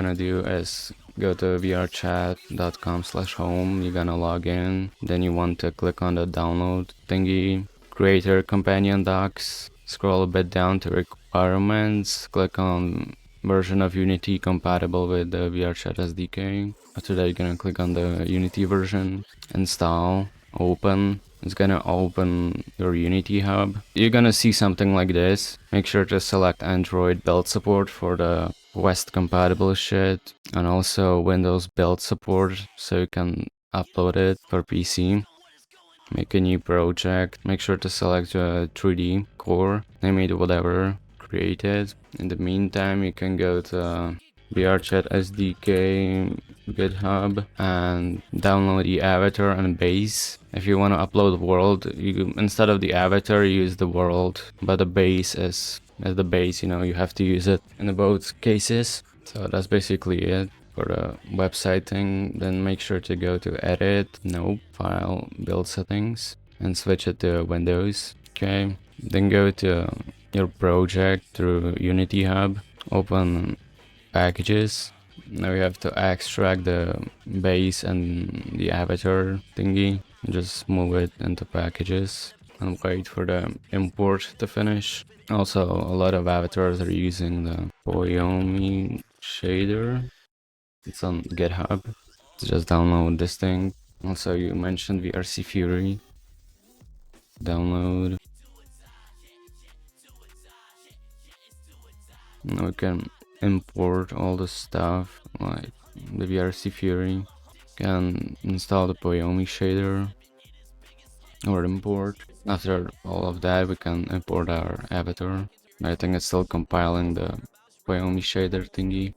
gonna do is go to vrchat.com/home. You're gonna log in. Then you want to click on the download thingy, creator companion docs. Scroll a bit down to requirements. Click on version of Unity compatible with the VRChat SDK. After that, you're gonna click on the Unity version, install, open. It's gonna open your Unity hub. You're gonna see something like this. Make sure to select Android build support for the West compatible shit, and also Windows build support so you can upload it for PC. Make a new project. Make sure to select a 3D core. Name it whatever. Create it. In the meantime, you can go to VRChat SDK GitHub and download the avatar and base. If you want to upload world, you instead of the avatar, use the world, but the base is the base. You have to use it in both cases. So that's basically it for the website thing. Then make sure to go to edit, file, build settings, and switch it to Windows. Okay, then go to your project through Unity Hub, open packages. Now you have to extract the base and the avatar thingy. Just move it into packages and wait for the import to finish. Also, a lot of avatars are using the Poyomi shader. It's on GitHub. Just download this thing. Also, you mentioned VRC Fury. Download. Now we can import all the stuff like the VRC Fury. Can install the Poyomi shader or import. After all of that, we can import our avatar. I think it's still compiling the Poyomi shader thingy.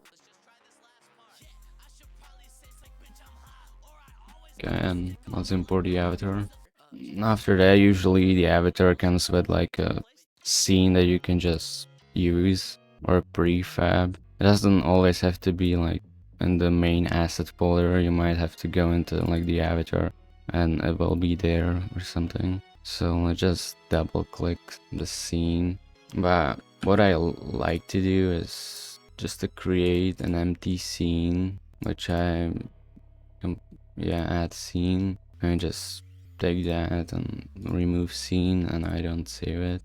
Okay, and let's import the avatar. After that, usually the avatar comes with like a scene that you can just use, or a prefab. It doesn't always have to be like in the main asset folder. You might have to go into like the avatar and it will be there or something. So let's just double click the scene. But what I like to do is just to create an empty scene, which add scene, and just take that and remove scene, and I don't save it.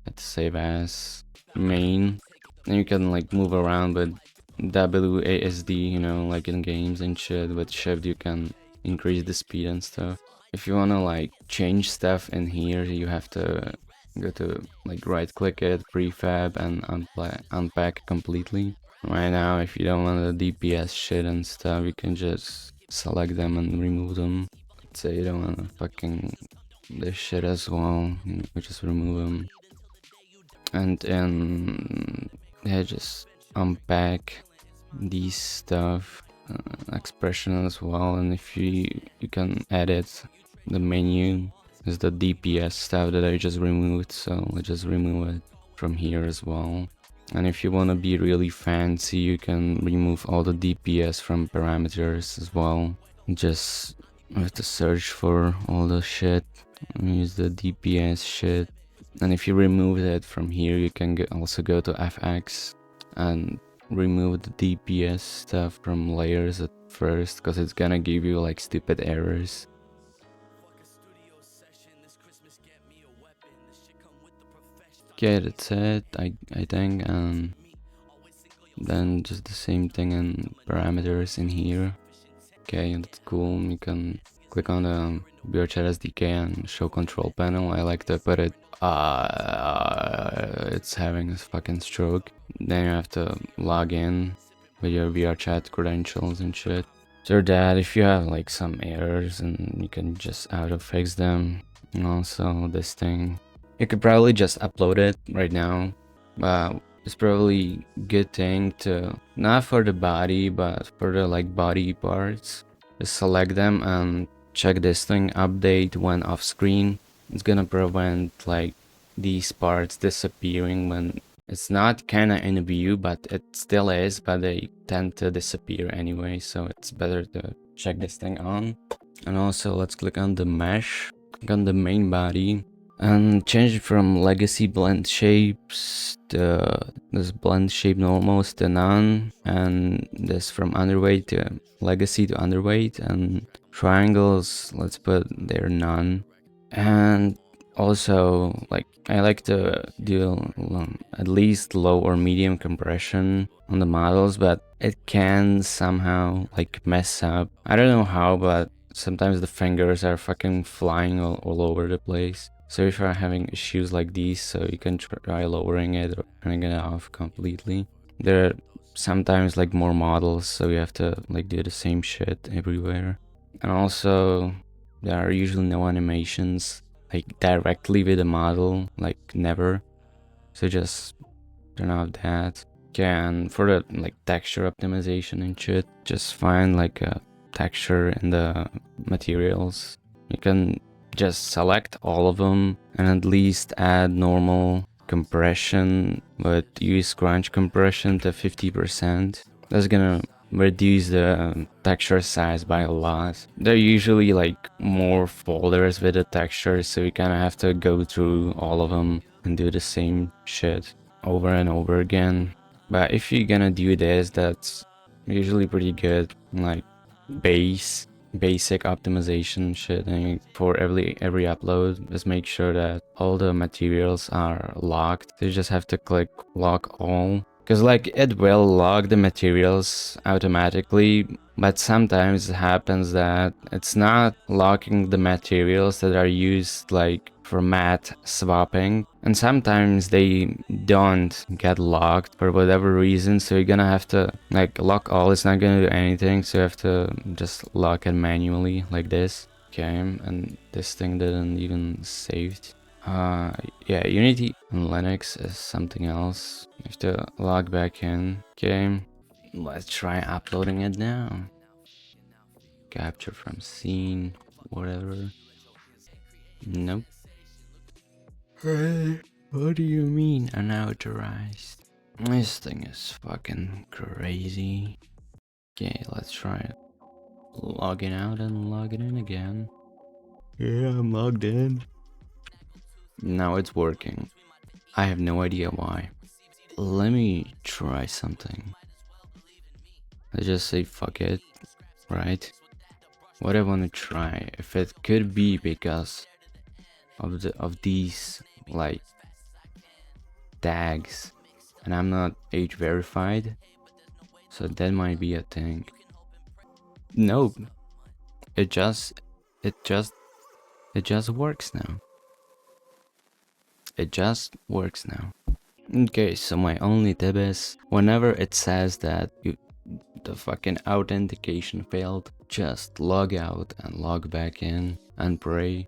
Let's save as main. And you can like move around with WASD, like in games and shit. With shift you can increase the speed and stuff. If you wanna like change stuff in here, you have to go to like right click it, prefab, and unpack completely. Right now, if you don't want the DPS shit and stuff, you can just select them and remove them. Let's say you don't want fucking this shit as well, we just remove them. And then just unpack these stuff, expression as well. And if you can edit the menu, is the DPS stuff that I just removed, so let's just remove it from here as well. And if you want to be really fancy, you can remove all the DPS from parameters as well. Just have to search for all the shit, use the DPS shit. And if you remove it from here, you can also go to FX and remove the DPS stuff from layers at first, because it's gonna give you like stupid errors. Okay, that's it, I think, and then just the same thing in parameters in here. Okay, that's cool. You can click on the VRChat SDK and show control panel. I like to put it, it's having a fucking stroke. Then you have to log in with your VRChat credentials and shit. So that if you have like some errors, and you can just auto fix them. And also this thing, you could probably just upload it right now, but it's probably good thing to, not for the body, but for the like body parts, just select them and check this thing, update when off screen. It's gonna prevent like these parts disappearing when it's not kinda in view, but it still is, but they tend to disappear anyway, so it's better to check this thing on. And also let's click on the mesh, click on the main body, and change it from legacy blend shapes to this blend shape normals to none, and this from underweight to legacy to underweight, and triangles, let's put there none. And also, like, I like to do at least low or medium compression on the models, but it can somehow like mess up. I don't know how, but sometimes the fingers are fucking flying all over the place. So if you're having issues like these, so you can try lowering it or turning it off completely. There are sometimes like more models, so you have to like do the same shit everywhere. And also, there are usually no animations like directly with the model, like never. So just turn off that. Okay, and for the like texture optimization and shit, just find like a texture in the materials. You can just select all of them and at least add normal compression, but use crunch compression to 50%. That's gonna reduce the texture size by a lot. There are usually like more folders with the textures, so you kind of have to go through all of them and do the same shit over and over again. But if you're gonna do this, that's usually pretty good. Like basic optimization shit, and for every upload, just make sure that all the materials are locked. You just have to click lock all, because like it will log the materials automatically, but sometimes it happens that it's not locking the materials that are used like for matte swapping, and sometimes they don't get locked for whatever reason, so you're gonna have to like lock all. It's not gonna do anything, so you have to just lock it manually like this. Okay, and this thing didn't even saved. Yeah, Unity and Linux is something else. You have to log back in. Okay, let's try uploading it now. Capture from scene, whatever. Nope. What do you mean unauthorized? This thing is fucking crazy. Okay, let's try it. Logging out and logging in again. Yeah, I'm logged in. Now it's working. I have no idea why. Let me try something. Let's just say fuck it, right? What I want to try, if it could be because of these like tags, and I'm not age verified, so that might be a thing. Nope, it just works now. It just works now. Okay, so my only tip is whenever it says that the fucking authentication failed, just log out and log back in and pray.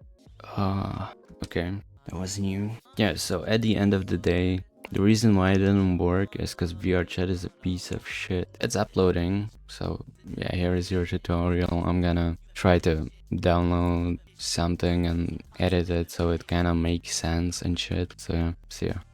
Okay, that was new. Yeah, so at the end of the day, the reason why it didn't work is because VRChat is a piece of shit. It's uploading, so yeah, here is your tutorial. I'm gonna try to download something and edit it so it kind of makes sense and shit. So yeah, see ya.